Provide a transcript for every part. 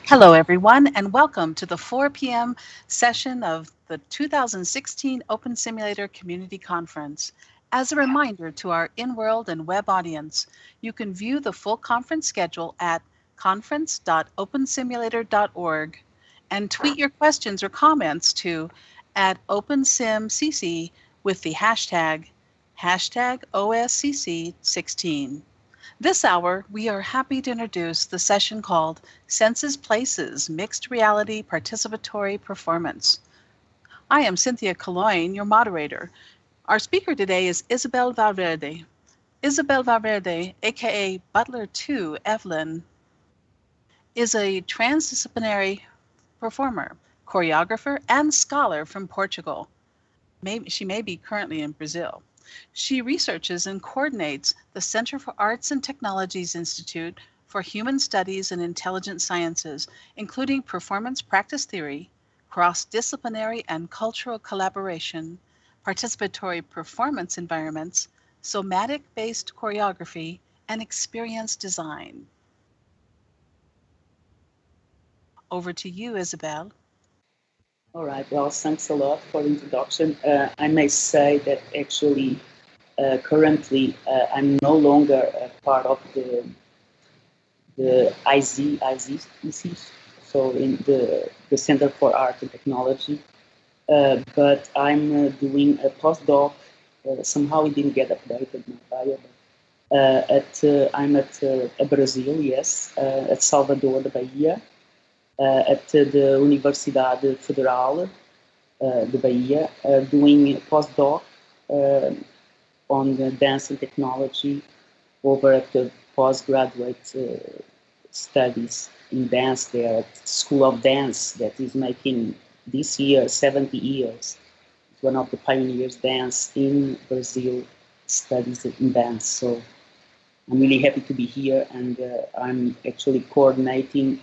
Hello, everyone, and welcome to the 4 p.m. session of the 2016 Open Simulator Community Conference. As a reminder to our in-world and web audience, you can view the full conference schedule at conference.opensimulator.org and tweet your questions or comments to @OpenSimCC with the hashtag OSCC16. This hour, we are happy to introduce the session called Senses Places Mixed Reality Participatory Performance. I am Cynthia Cologne, your moderator. Our speaker today is Isabel Valverde. Isabel Valverde, aka Butler 2 Evelyn, is a transdisciplinary performer, choreographer, and scholar from Portugal. She may be currently in Brazil. She researches and coordinates the Center for Arts and Technologies Institute for Human Studies and Intelligent Sciences, including performance practice theory, cross-disciplinary and cultural collaboration, participatory performance environments, somatic-based choreography, and experience design. Over to you, Isabel. All right, well, thanks a lot for the introduction. I may say that actually, currently, I'm no longer part of the IZEC, so in the Center for Art and Technology, but I'm doing a postdoc. Somehow it didn't get updated, my bio, but I'm at Brazil, yes, at Salvador, da Bahia. At the Universidade Federal de Bahia, doing postdoc on the dance and technology over at the postgraduate studies in dance there at School of Dance that is making this year 70 years. It's one of the pioneers dance in Brazil, studies in dance. So I'm really happy to be here, and I'm actually coordinating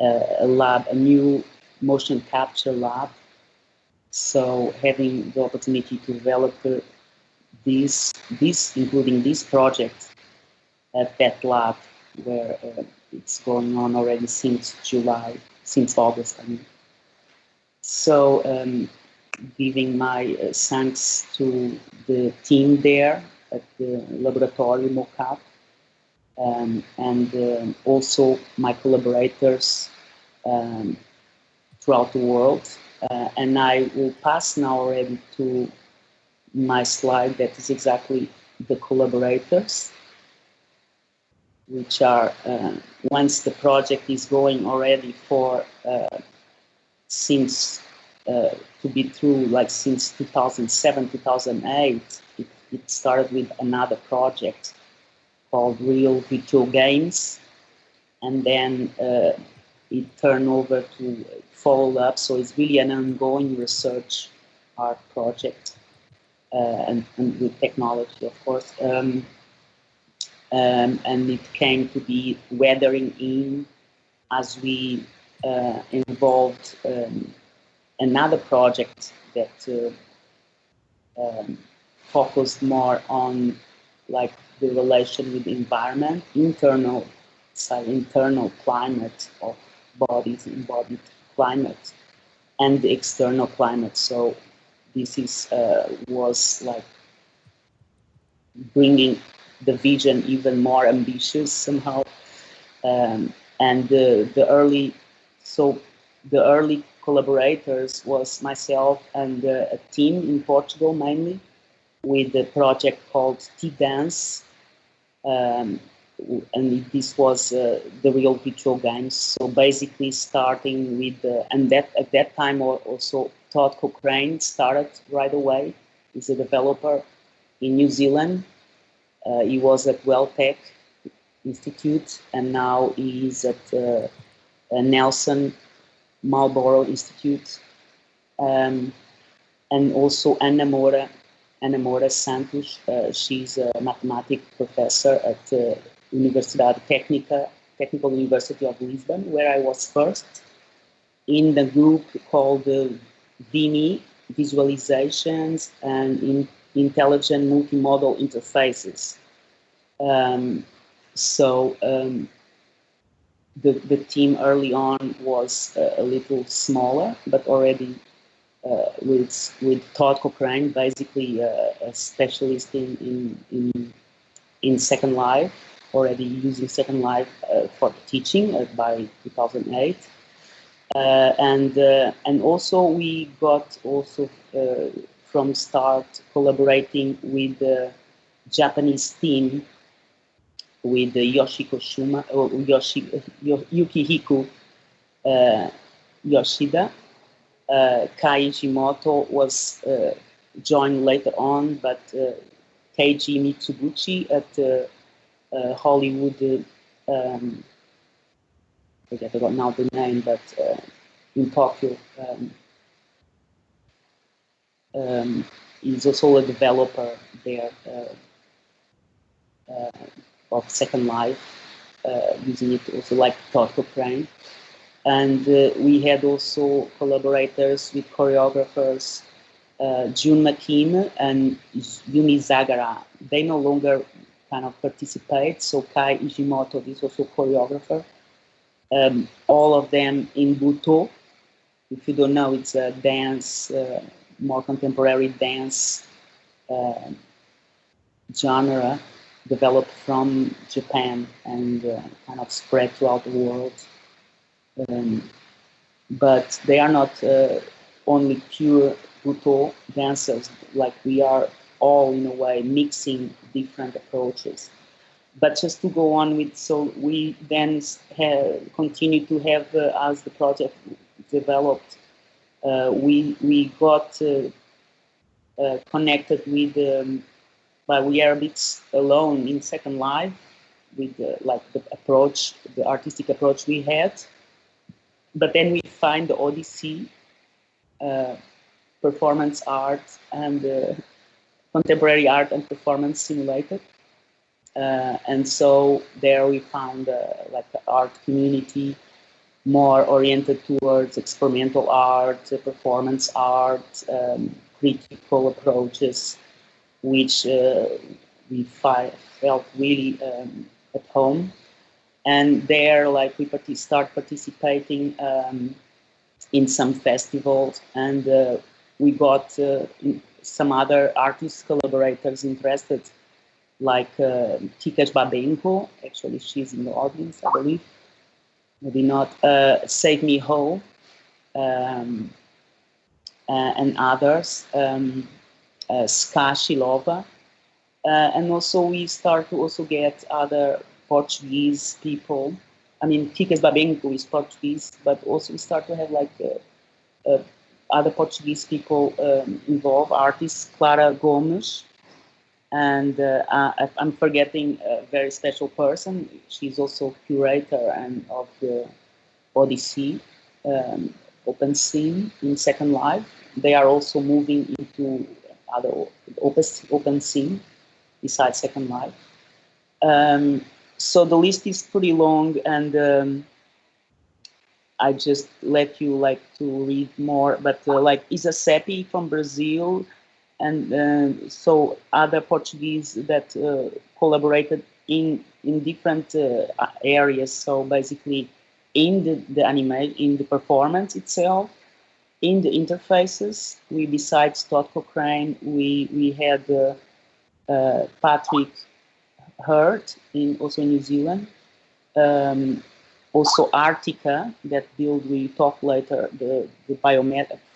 a lab, a new motion capture lab. So having the opportunity to develop this including this project at that lab, where it's going on already since August, I mean. So giving my thanks to the team there at the laboratory mocap, and also my collaborators throughout the world. And I will pass now already to my slide that is exactly the collaborators, which are, once the project is going already for, since, to be through, like since 2007, 2008, it started with another project called Real Virtual Games, and then it turned over to follow up. So it's really an ongoing research art project, and with technology, of course. And it came to be weathering in as we involved another project that focused more on like the relation with the environment, internal climate of bodies, embodied climate, and the external climate. So this is was like bringing the vision even more ambitious somehow. And the early collaborators was myself and a team in Portugal mainly, with a project called T-Dance, and this was the Real Virtual Games. So basically starting with, and that at that time also Todd Cochrane started right away. He's a developer in New Zealand. He was at Welltech Institute, and now he's at Nelson Marlborough Institute. And also Ana Moura Santos, she's a mathematics professor at Universidade Technical University of Lisbon, where I was first, in the group called VMI, Visualizations and Intelligent Multimodal Interfaces. the team early on was a little smaller, but already with Todd Cochrane, basically a specialist in Second Life, already using Second Life for teaching by 2008. And also we got also from start collaborating with the Japanese team with Yoshiko Shuma or Yukihiko Yoshida. Kai Ishimoto was joined later on, but Keiji Mitsuguchi at Hollywood. I forgot now the name, but in Tokyo, he's also a developer there of Second Life, using it also like Todd Cochrane. And we had also collaborators with choreographers, Jun McKean and Yumi Zagara. They no longer kind of participate, so Kai Ishimoto is also choreographer. All of them in Buto. If you don't know, it's a dance, more contemporary dance genre developed from Japan and kind of spread throughout the world. But they are not only pure Buto dancers, like we are all in a way mixing different approaches. But just to go on with, so we then continue to have, as the project developed, we got connected with, but we are a bit alone in Second Life with like the approach, the artistic approach we had. But then we find the Odyssey, performance art and contemporary art and performance simulated. And so there we found like the art community more oriented towards experimental art, performance art, critical approaches, which we felt really at home. And there, like, we start participating in some festivals, and we got some other artist collaborators interested, like Tikesh Babenko. Actually, she's in the audience, I believe. Maybe not. Save Me Ho, and others. Ska Shilova. And also we start to also get other Portuguese people. I mean, Tikesh Babenko is Portuguese, but also we start to have like other Portuguese people involved, artists, Clara Gomes. And I'm forgetting a very special person. She's also curator and of the Odyssey open scene in Second Life. They are also moving into other open scene besides Second Life. So the list is pretty long, and I just let you like to read more. But like Isa Seppi from Brazil, and so other Portuguese that collaborated in different areas. So basically, in the anime, in the performance itself, in the interfaces. We, besides Todd Cochrane, we had Patrick Hurt also in New Zealand. Also Artica, that build we talk later, the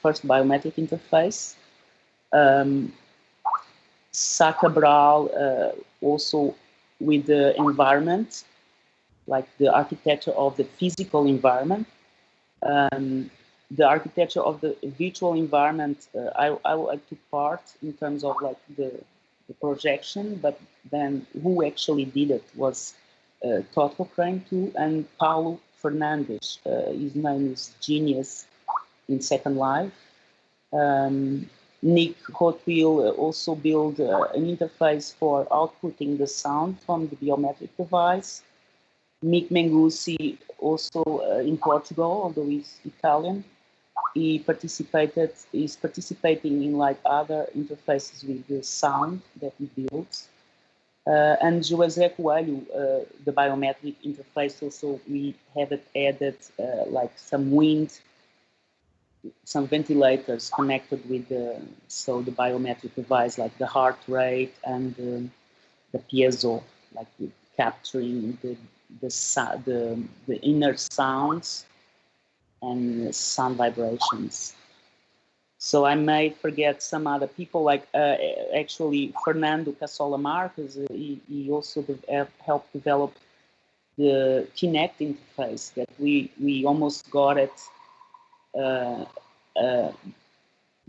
first biometric interface. Sacabral, also with the environment, like the architecture of the physical environment. The architecture of the virtual environment, I took part in terms of like the projection, but then who actually did it was Todd Cochrane too, and Paulo Fernandes. His name is Genius in Second Life. Nick Hotwheel also built an interface for outputting the sound from the biometric device. Mick Mengucci, also in Portugal, although he's Italian, is participating in like other interfaces with the sound that he builds. And José Coelho, the biometric interface, also we have it added like some wind, some ventilators connected with the biometric device, like the heart rate and the piezo, like capturing the inner sounds and sound vibrations. So I may forget some other people, like actually Fernando Cassola Marques. He also helped develop the Kinect interface that we almost got it,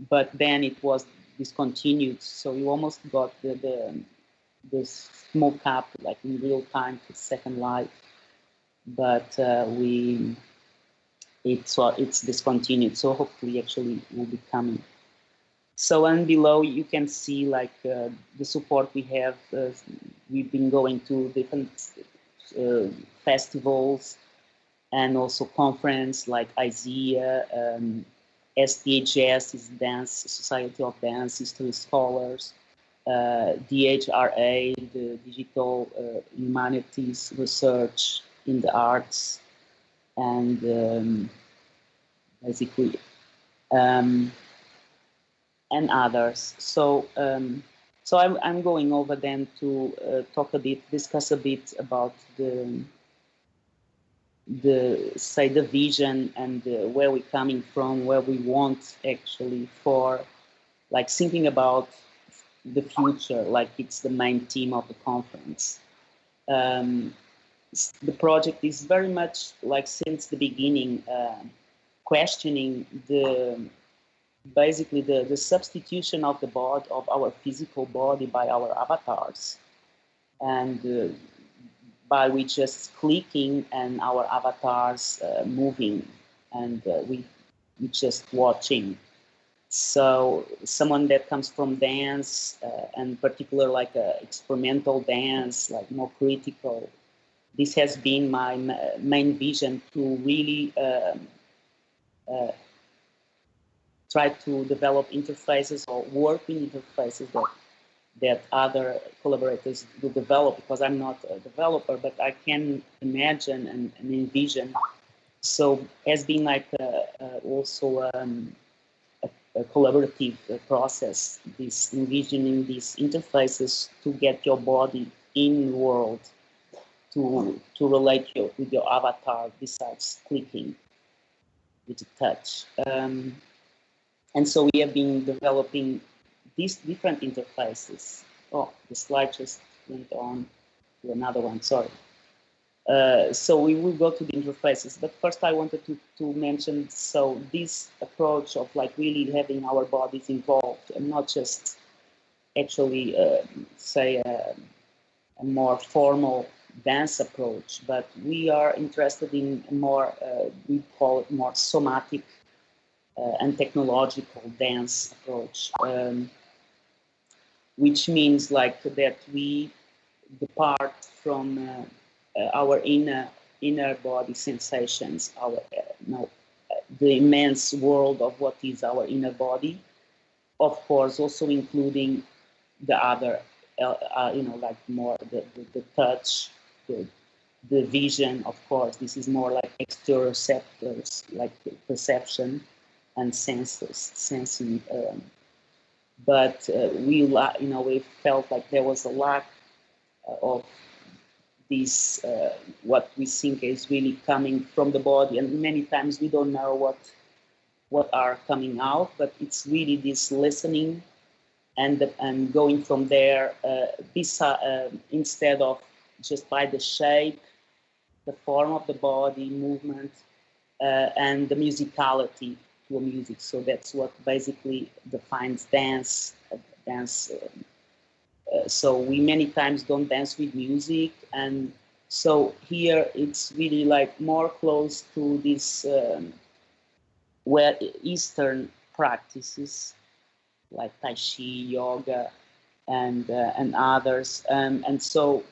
but then it was discontinued. So we almost got the smoke up like in real time for Second Life, but it's discontinued. So hopefully, actually, will be coming. So and below you can see like the support we have. We've been going to different festivals and also conference like IZEA, SDHS is Dance Society of Dance History Scholars, DHRA, the Digital Humanities Research in the Arts, and basically and others. So I'm going over then to discuss a bit about the vision and where we're coming from, where we want actually for like thinking about the future, like it's the main theme of the conference. The project is very much like since the beginning questioning basically the substitution of the body, of our physical body by our avatars, and by we just clicking and our avatars moving, and we just watching. So someone that comes from dance, and particular like experimental dance, like more critical, this has been my main vision to really try to develop interfaces or work in interfaces that other collaborators will develop, because I'm not a developer, but I can imagine and envision. So has been like also a collaborative process, this envisioning these interfaces to get your body in the world, to relate with your avatar besides clicking with the touch. And so we have been developing these different interfaces. Oh, the slide just went on to another one, sorry. So we will go to the interfaces, but first I wanted to mention, so this approach of like really having our bodies involved and not just actually say a more formal dance approach, but we are interested in more, we call it more somatic and technological dance approach, which means like that we depart from our inner body sensations, our the immense world of what is our inner body, of course, also including the other, like more the touch, the vision. Of course, this is more like exteroceptors, like perception and sensing. But we felt like there was a lack of this, what we think is really coming from the body, and many times we don't know what are coming out, but it's really this listening and going from there, instead of just by the shape, the form of the body, movement, and the musicality to a music. So that's what basically defines dance. So we many times don't dance with music, and so here it's really like more close to this where Eastern practices like Tai Chi, yoga, and others, and so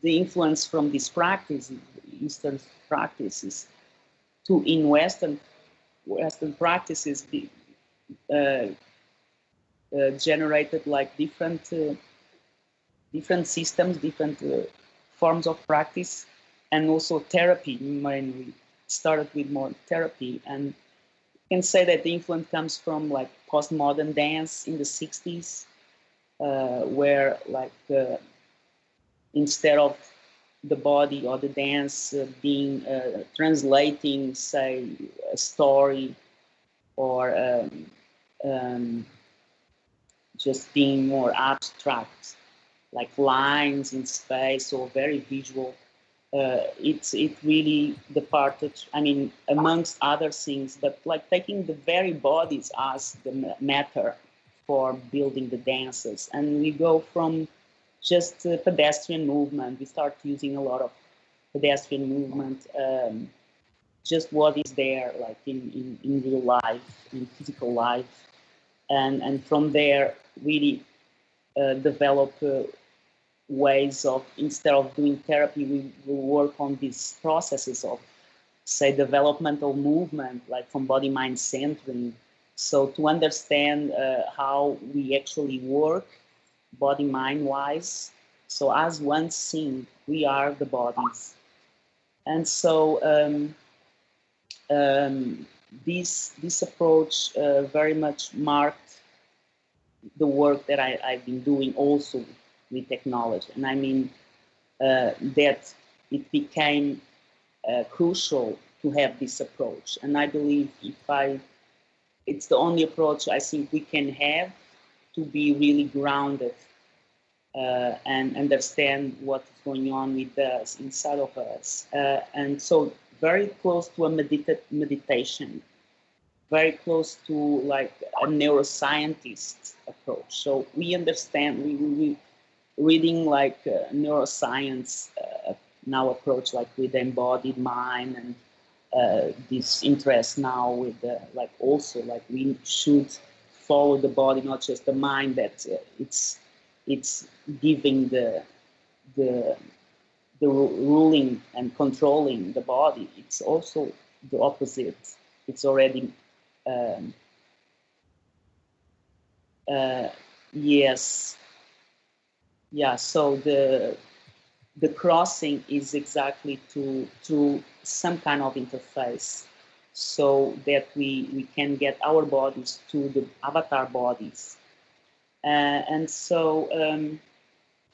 the influence from this practice, Eastern practices, to in Western practices generated like different different systems, different forms of practice, and also therapy. When we started with more therapy, and you can say that the influence comes from like postmodern dance in the 60s, where like instead of the body or the dance being translating, say, a story or just being more abstract, like lines in space or very visual. It's really departed, I mean, amongst other things, but like taking the very bodies as the matter for building the dances. And we go from just pedestrian movement. We start using a lot of pedestrian movement, just what is there, like in real life, in physical life. And from there, really develop ways of, instead of doing therapy, we will work on these processes of, say, developmental movement, like from body-mind centering. So to understand how we actually work body-mind wise. So as one thing, we are the bodies. And so this approach very much marked the work that I've been doing also with technology. And I mean that it became crucial to have this approach. And I believe it's the only approach I think we can have to be really grounded and understand what's going on with us, inside of us. And so very close to a meditation, very close to like a neuroscientist approach. So we understand, we reading like neuroscience now approach, like with the embodied mind, and this interest now with like also like we should follow the body, not just the mind, that it's giving the ruling and controlling the body. It's also the opposite. It's already yes, yeah. So the crossing is exactly to some kind of interface, so that we can get our bodies to the avatar bodies. And so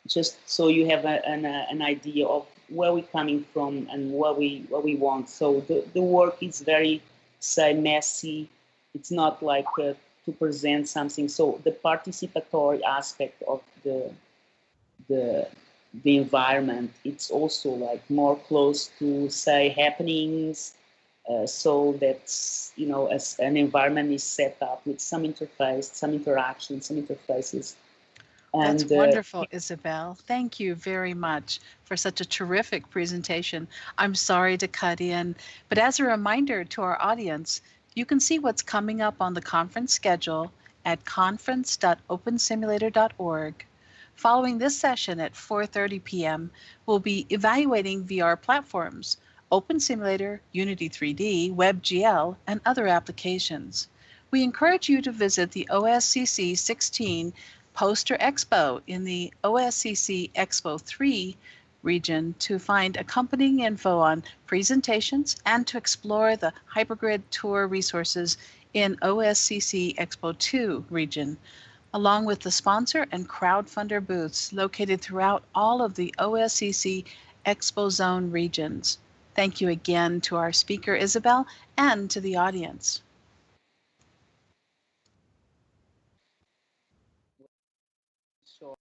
just so you have an idea of where we're coming from and what we want. So the work is very, say, messy. It's not like to present something. So the participatory aspect of the environment, it's also like more close to, say, happenings, so that, you know, as an environment is set up with some interface, some interaction, some interfaces. And, that's wonderful, Isabel. Thank you very much for such a terrific presentation. I'm sorry to cut in, but as a reminder to our audience, you can see what's coming up on the conference schedule at conference.opensimulator.org. Following this session at 4:30 p.m., we'll be evaluating VR platforms, OpenSimulator, Unity 3D, WebGL, and other applications. We encourage you to visit the OSCC16 Poster Expo in the OSCC Expo 3 region to find accompanying info on presentations and to explore the Hypergrid Tour resources in OSCC Expo 2 region, along with the sponsor and crowdfunder booths located throughout all of the OSCC Expo Zone regions. Thank you again to our speaker, Isabel, and to the audience. Sure.